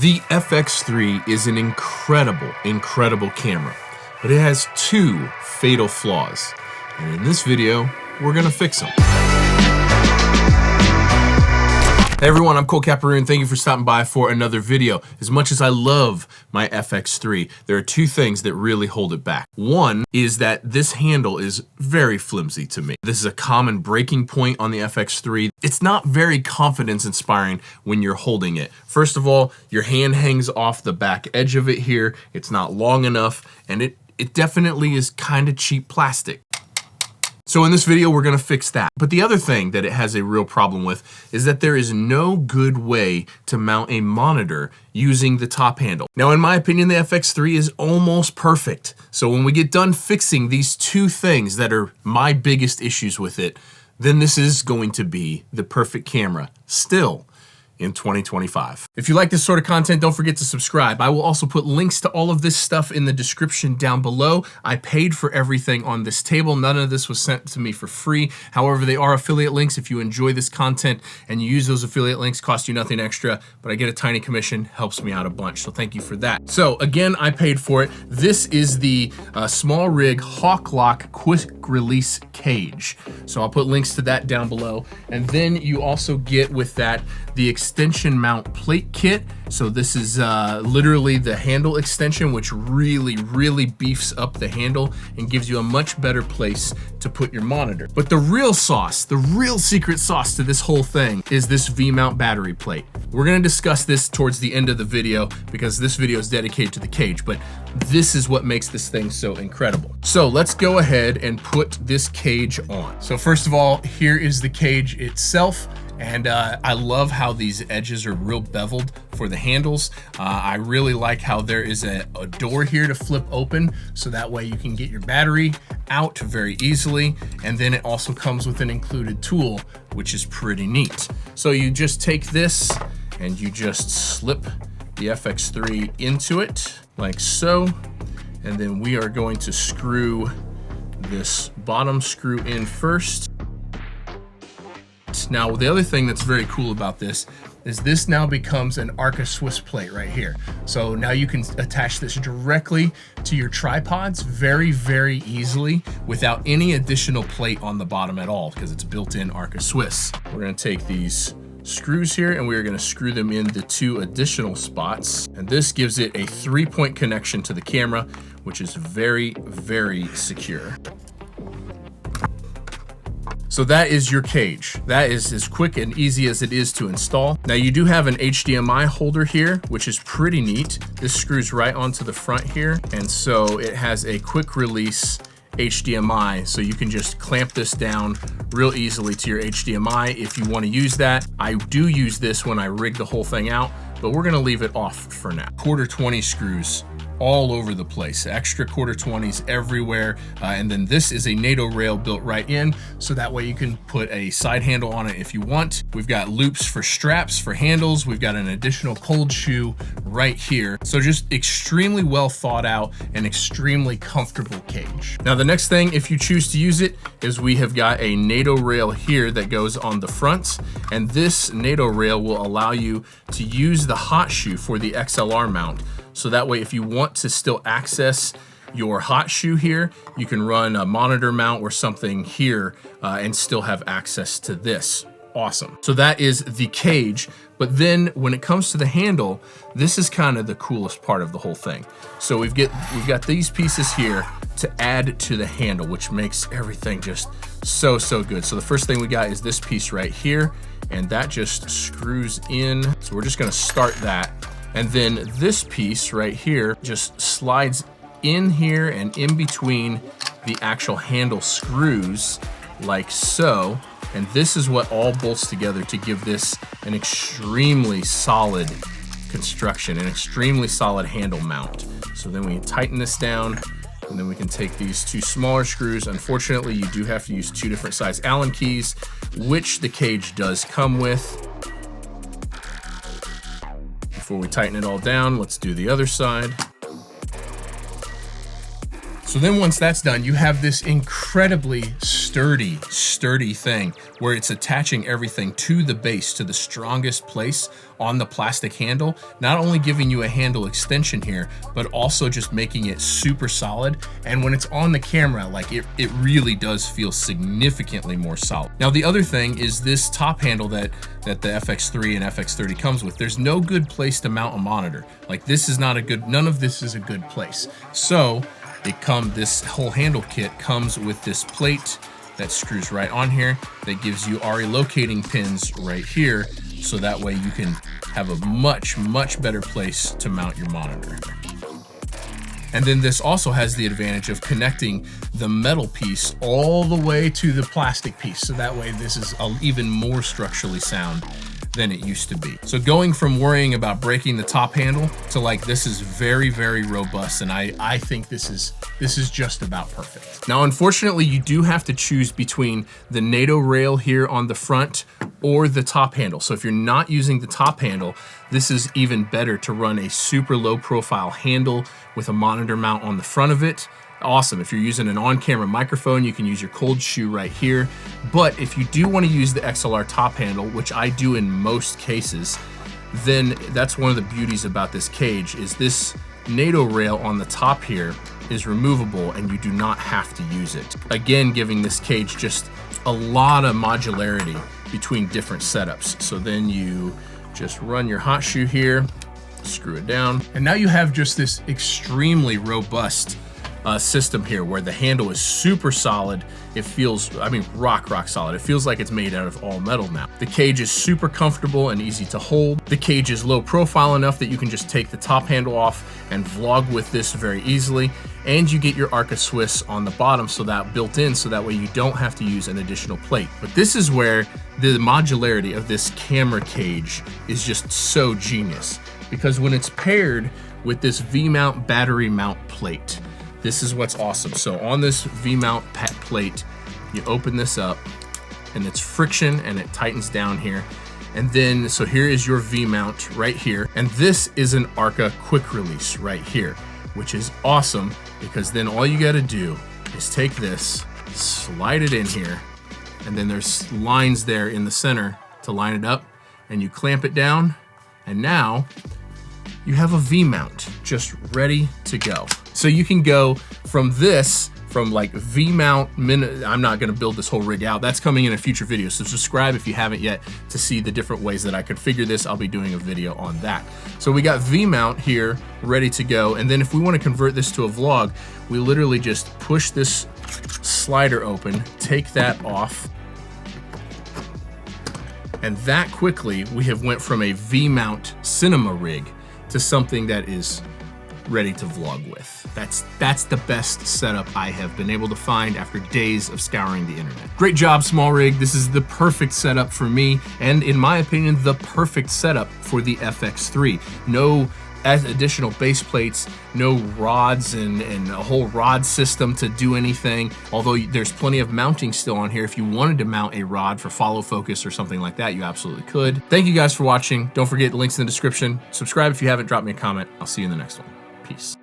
The FX3 is an incredible camera, but it has two fatal flaws. And in this video, we're gonna fix them. Hey everyone, I'm ColtCapperrune. Thank you for stopping by for another video. As much as I love my FX3, there are two things that really hold it back. One is that this handle is very flimsy to me. This is a common breaking point on the FX3. It's not very confidence inspiring when you're holding it. First of all, your hand hangs off the back edge of it here. It's not long enough, and it definitely is kind of cheap plastic. So in this video, we're gonna fix that. But the other thing that it has a real problem with is that there is no good way to mount a monitor using the top handle. Now, in my opinion, the FX3 is almost perfect. So when we get done fixing these two things that are my biggest issues with it, then this is going to be the perfect camera still in 2025. If you like this sort of content, don't forget to subscribe. I will also put links to all of this stuff in the description down below. I paid for everything on this table. None of this was sent to me for free. However, they are affiliate links. If you enjoy this content and you use those affiliate links, cost you nothing extra, but I get a tiny commission, helps me out a bunch. So thank you for that. So again, I paid for it. This is the small rig Hawk Lock quick release cage. So I'll put links to that down below. And then you also get with that the extension mount plate kit. So this is literally the handle extension, which really beefs up the handle and gives you a much better place to put your monitor. But the real sauce, the real secret sauce to this whole thing is this V-mount battery plate. We're gonna discuss this towards the end of the video because this video is dedicated to the cage, but this is what makes this thing so incredible. So let's go ahead and put this cage on. So first of all, here is the cage itself. And I love how these edges are real beveled for the handles. I really like how there is a door here to flip open, so that way you can get your battery out very easily. And then it also comes with an included tool, which is pretty neat. So you just take this and you just slip the FX3 into it like so. And then we are going to screw this bottom screw in first. Now, the other thing that's very cool about this is this now becomes an Arca Swiss plate right here. So now you can attach this directly to your tripods very easily without any additional plate on the bottom at all because it's built-in Arca Swiss. We're gonna take these screws here and we're gonna screw them in the two additional spots. And this gives it a 3-point connection to the camera, which is very secure. So that is your cage. That is as quick and easy as it is to install. Now you do have an HDMI holder here, which is pretty neat. This screws right onto the front here. And so it has a quick release HDMI. So you can just clamp this down real easily to your HDMI if you want to use that. I do use this when I rig the whole thing out, but we're gonna leave it off for now. 1/4-20 screws all over the place, extra 1/4-20s everywhere. And then this is a NATO rail built right in, so that way you can put a side handle on it if you want. We've got loops for straps, for handles. We've got an additional cold shoe right here. So just extremely well thought out and extremely comfortable cage. Now the next thing, if you choose to use it, is we have got a NATO rail here that goes on the front. And this NATO rail will allow you to use the hot shoe for the XLR mount. So that way, if you want to still access your hot shoe here, you can run a monitor mount or something here and still have access to this. Awesome. So that is the cage. But then when it comes to the handle, this is kind of the coolest part of the whole thing. So we've got these pieces here to add to the handle, which makes everything just so good. So the first thing we got is this piece right here, and that just screws in. So we're just gonna start that. And then this piece right here just slides in here and in between the actual handle screws like so. And this is what all bolts together to give this an extremely solid construction, an extremely solid handle mount. So then we tighten this down and then we can take these two smaller screws. Unfortunately, you do have to use 2 different size Allen keys, which the cage does come with. Before we tighten it all down, let's do the other side. So then once that's done, you have this incredibly sturdy thing where it's attaching everything to the base, to the strongest place on the plastic handle, not only giving you a handle extension here, but also just making it super solid. And when it's on the camera, like it really does feel significantly more solid. Now, the other thing is this top handle that the FX3 and FX30 comes with, there's no good place to mount a monitor. Like this is not a good, none of this is a good place. So this whole handle kit comes with this plate that screws right on here that gives you RE locating pins right here, so that way you can have a much better place to mount your monitor. And then this also has the advantage of connecting the metal piece all the way to the plastic piece, so that way this is even more structurally sound than it used to be. So going from worrying about breaking the top handle to like, this is very robust, and I think this is just about perfect. Now, unfortunately, you do have to choose between the NATO rail here on the front or the top handle. So if you're not using the top handle, this is even better to run a super low profile handle with a monitor mount on the front of it. Awesome. If you're using an on-camera microphone, you can use your cold shoe right here. But if you do want to use the XLR top handle, which I do in most cases, then that's one of the beauties about this cage is this NATO rail on the top here is removable and you do not have to use it. Again, giving this cage just a lot of modularity between different setups. So then you just run your hot shoe here, screw it down, and now you have just this extremely robust system here where the handle is super solid. It feels, I mean, rock solid. It feels like it's made out of all metal now. The cage is super comfortable and easy to hold. The cage is low profile enough that you can just take the top handle off and vlog with this very easily. And you get your Arca Swiss on the bottom, so that built in, so that way you don't have to use an additional plate. But this is where the modularity of this camera cage is just so genius, because when it's paired with this V-mount battery mount plate, this is what's awesome. So on this V-mount plate, you open this up and it's friction and it tightens down here. And then, so here is your V-mount right here. And this is an Arca quick release right here, which is awesome because then all you gotta do is take this, slide it in here, and then there's lines there in the center to line it up, and you clamp it down, and now you have a V-mount just ready to go. So you can go from this, from like V-mount, I'm not gonna build this whole rig out. That's coming in a future video. So subscribe if you haven't yet to see the different ways that I configure this. I'll be doing a video on that. So we got V-mount here ready to go. And then if we wanna convert this to a vlog, we literally just push this slider open, take that off, and that quickly we have went from a V-mount cinema rig to something that is ready to vlog with. That's the best setup I have been able to find after days of scouring the internet. Great job, small rig. This is the perfect setup for me, and in my opinion, the perfect setup for the FX3. No additional base plates, no rods and a whole rod system to do anything, although there's plenty of mounting still on here. If you wanted to mount a rod for follow focus or something like that, you absolutely could. Thank you guys for watching. Don't forget the links in the description. Subscribe if you haven't, drop me a comment. I'll see you in the next one. Peace.